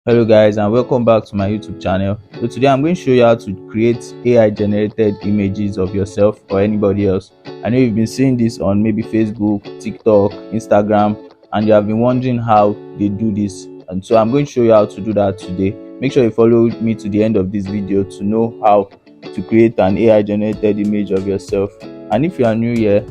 Hello guys, and welcome back to my YouTube channel. So today I'm going to show you how to create AI generated images of yourself or anybody else. I know you've been seeing this on maybe Facebook, TikTok, Instagram, and you have been wondering how they do this. And so I'm going to show you how to do that today. Make sure you follow me to the end of this video to know how to create an AI generated image of yourself. And if you are new here,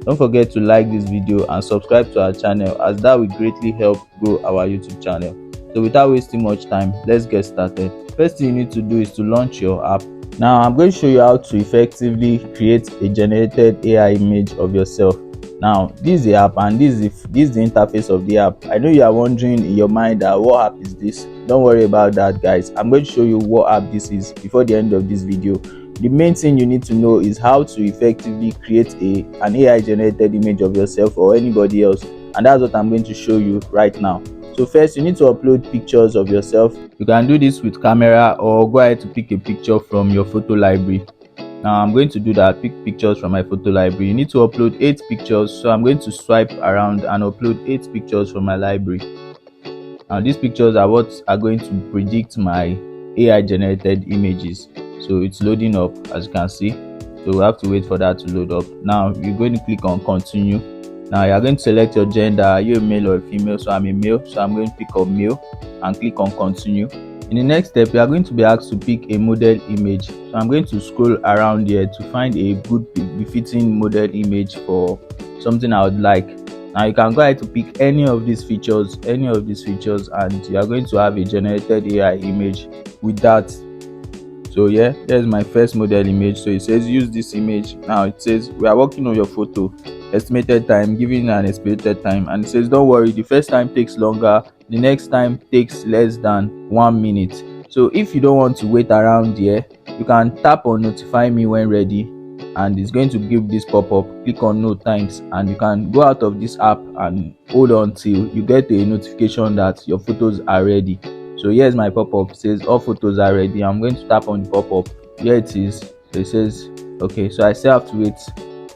don't forget to like this video and subscribe to our channel, as that will greatly help grow our YouTube channel. So without wasting much time, let's get started. First thing you need to do is to launch your app. Now I'm going to show you how to effectively create a generated AI image of yourself. Now this is the app, and this is the interface of the app. I know you are wondering in your mind that what app is this. Don't worry about that, guys. I'm going to show you what app this is before the end of this video. The main thing you need to know is how to effectively create an AI generated image of yourself or anybody else, and that's what I'm going to show you right now. So first, you need to upload pictures of yourself. You can do this with camera, or go ahead to pick a picture from your photo library. Now I'm going to do that. Pick pictures from my photo library. You need to upload 8 pictures, so I'm going to swipe around and upload 8 pictures from my library. Now these pictures are what are going to predict my AI generated images. So it's loading up, as you can see. So we have to wait for that to load up. Now you're going to click on continue. Now you're going to select your gender. Are you a male or a female? So I'm a male, so I'm going to pick up male and click on continue. In the next step, you are going to be asked to pick a model image. So I'm going to scroll around here to find a good befitting model image for something I would like. Now you can go ahead to pick any of these features, and you are going to have a generated AI image with that. So yeah, there's my first model image. So it says use this image. Now it says we are working on your photo, estimated time, giving an estimated time, and it says don't worry, the first time takes longer, the next time takes less than 1 minute. So if you don't want to wait around here, you can tap on notify me when ready, and it's going to give this pop-up. Click on no thanks, and you can go out of this app and hold on till you get a notification that your photos are ready. So here's my pop-up. It says all photos are ready. I'm going to tap on the pop-up. Here it is. So it says okay, so I still have to wait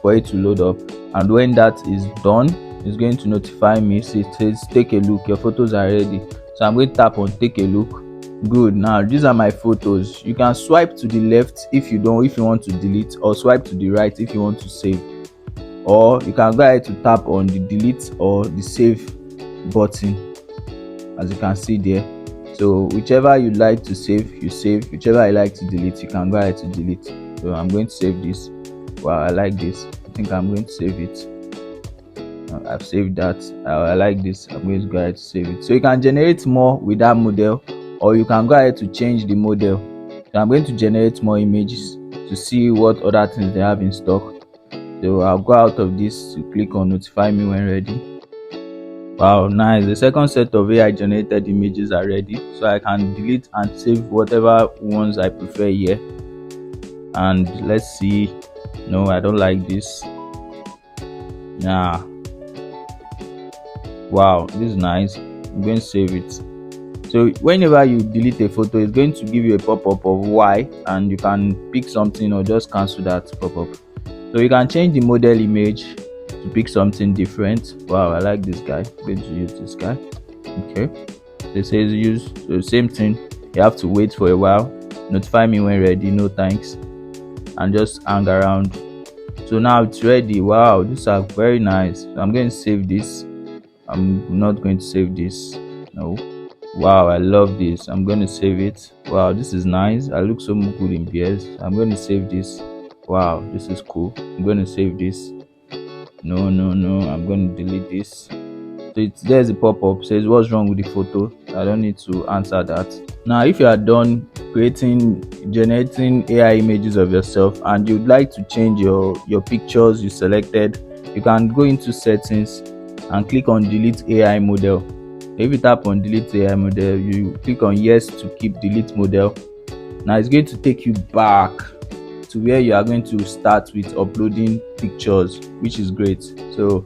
for it to load up, and when that is done, it's going to notify me. So it says take a look, your photos are ready. So I'm going to tap on take a look. Good. Now these are my photos. You can swipe to the left if you want to delete, or swipe to the right if you want to save, or you can go ahead to tap on the delete or the save button, as you can see there. So whichever you like to save, you save. Whichever I like to delete, you can go ahead to delete. So I'm going to save this. Wow, I like this. I think I'm going to save it. I've saved that. I like this. I'm going to go ahead to save it. So you can generate more with that model, or you can go ahead to change the model. So I'm going to generate more images to see what other things they have in stock. So I'll go out of this to click on notify me when ready. Wow, nice. The second set of AI generated images are ready, so I can delete and save whatever ones I prefer here. And let's see. No, I don't like this. Nah. Wow, this is nice. I'm going to save it. So whenever you delete a photo, it's going to give you a pop-up of why, and you can pick something or just cancel that pop-up. So you can change the model image to pick something different. Wow, I like this guy. I'm going to use this guy. Okay, it says use. So same thing, you have to wait for a while, notify me when ready, no thanks, and just hang around. So now it's ready. Wow, these are very nice. So I'm going to save this. I'm not going to save this. No. Wow, I love this. I'm going to save it. Wow, this is nice. I look so good in PS. I'm going to save this. Wow, this is cool. I'm going to save this. No, I'm going to delete this. So there's a pop-up says what's wrong with the photo. I don't need to answer that. Now if you are done generating AI images of yourself, and you'd like to change your pictures you selected, you can go into settings and click on delete AI model. If you tap on delete AI model, you click on yes to keep delete model. Now it's going to take you back to where you are going to start with uploading pictures, which is great. So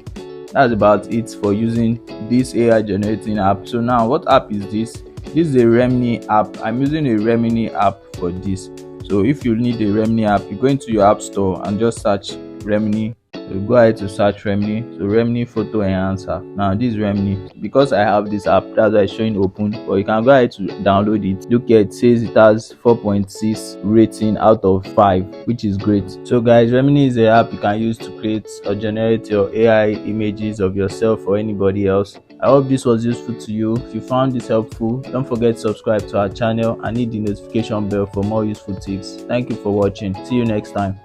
that's about it for using this AI generating app. So now what app is this? This is a Remini app. I'm using a Remini app for this. So if you need a Remini app, you go into your app store and just search Remini So go ahead to search Remini. So Remini photo enhancer. Now this is Remini. Because I have this app, that's why it's showing open. But you can go ahead to download it. Look here, it says it has 4.6 rating out of 5, which is great. So guys, Remini is an app you can use to create or generate your AI images of yourself or anybody else. I hope this was useful to you. If you found this helpful, don't forget to subscribe to our channel and hit the notification bell for more useful tips. Thank you for watching. See you next time.